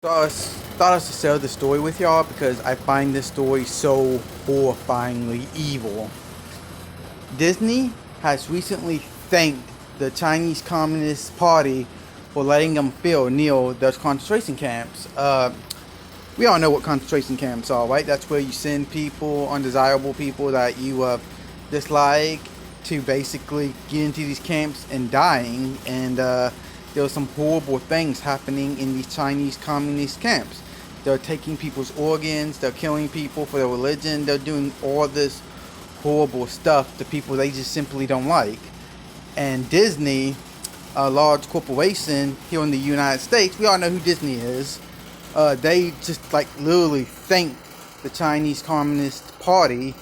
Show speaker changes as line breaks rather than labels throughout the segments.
Thought us to share the story with y'all because I find this story so horrifyingly evil. Disney has recently thanked the Chinese Communist Party for letting them film near those concentration camps. We all know what concentration camps are, right? That's where you send people, undesirable people that you dislike, to basically get into these camps and dying. And there are some horrible things happening in these Chinese communist camps. They're taking people's organs, they're killing people for their religion, they're doing all this horrible stuff to people they just simply don't like. And Disney, a large corporation here in the United States, we all know who Disney is. They just like literally thank the Chinese Communist Party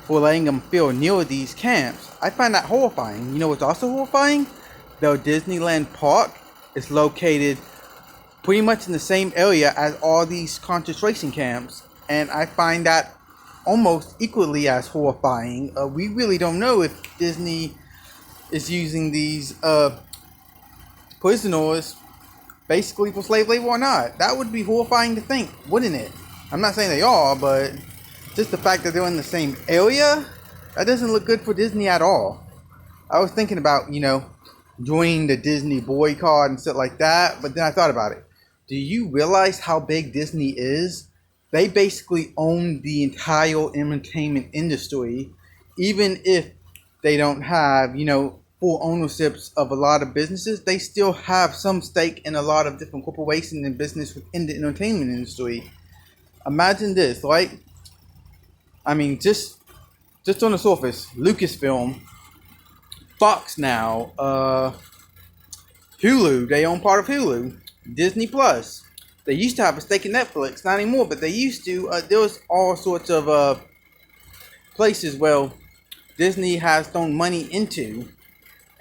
for letting them film near these camps. I find that horrifying. You know what's also horrifying? The Disneyland Park is located pretty much in the same area as all these concentration camps, and I find that almost equally as horrifying. We really don't know if Disney is using these prisoners basically for slave labor or not. That would be horrifying to think, wouldn't it? I'm not saying they are, but just the fact that they're in the same area, that doesn't look good for Disney at all. I was thinking about, joining the Disney boycott and stuff like that, but then I thought about it. Do you realize how big Disney is? They basically own the entire entertainment industry, even if they don't have, full ownerships of a lot of businesses. They still have some stake in a lot of different corporations and business within the entertainment industry. Imagine this, right? I mean, just on the surface, Lucasfilm, Fox now, Hulu, they own part of Hulu, Disney Plus. They used to have a stake in Netflix, not anymore, but they used to. There was all sorts of places where Disney has thrown money into.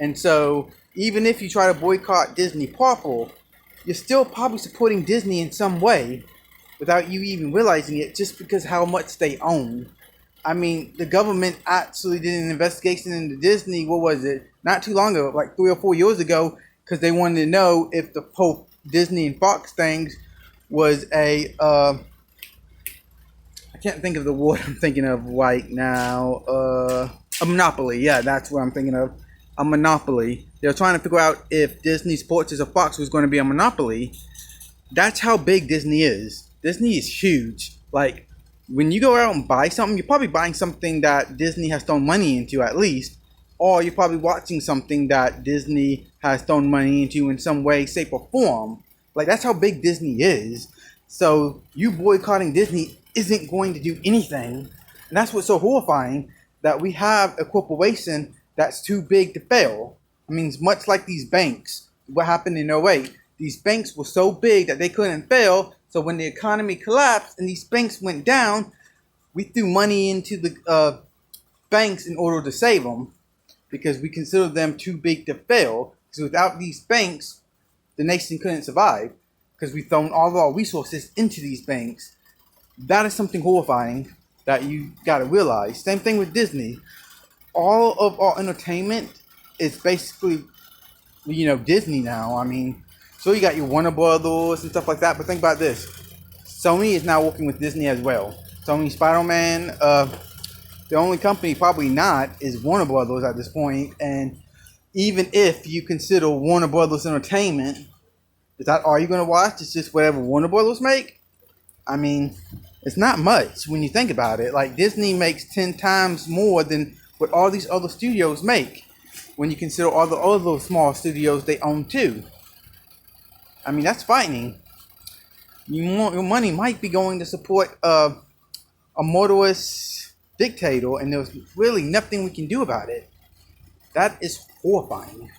And so, even if you try to boycott Disney proper, you're still probably supporting Disney in some way without you even realizing it, just because how much they own. I mean, the government actually did an investigation into Disney, what was it, not too long ago, like 3 or 4 years ago, because they wanted to know if the whole Disney and Fox things was I can't think of the word I'm thinking of right now, a monopoly. Yeah, that's what I'm thinking of, a monopoly. They were trying to figure out if Disney's purchase of Fox was going to be a monopoly. That's how big Disney is. Disney is huge. Like, when you go out and buy something, you're probably buying something that Disney has thrown money into at least, or you're probably watching something that Disney has thrown money into in some way, shape, or form. Like, that's how big Disney is. So you boycotting Disney isn't going to do anything. And that's what's so horrifying, that we have a corporation that's too big to fail. I mean, it's much like these banks. What happened in '08? These banks were so big that they couldn't fail. So when the economy collapsed and these banks went down, we threw money into the banks in order to save them, because we considered them too big to fail. Because without these banks, the nation couldn't survive, because we've thrown all of our resources into these banks. That is something horrifying that you got to realize. Same thing with Disney. All of our entertainment is basically, Disney now. I mean, so you got your Warner Brothers and stuff like that, but think about this. Sony is now working with Disney as well. Sony Spider-Man, the only company probably not is Warner Brothers at this point. And even if you consider Warner Brothers Entertainment, is that all you're going to watch? It's just whatever Warner Brothers make? I mean, it's not much when you think about it. Like, Disney makes 10 times more than what all these other studios make, when you consider all the other small studios they own too. I mean, that's frightening. Your money might be going to support a murderous dictator, and there's really nothing we can do about it. That is horrifying.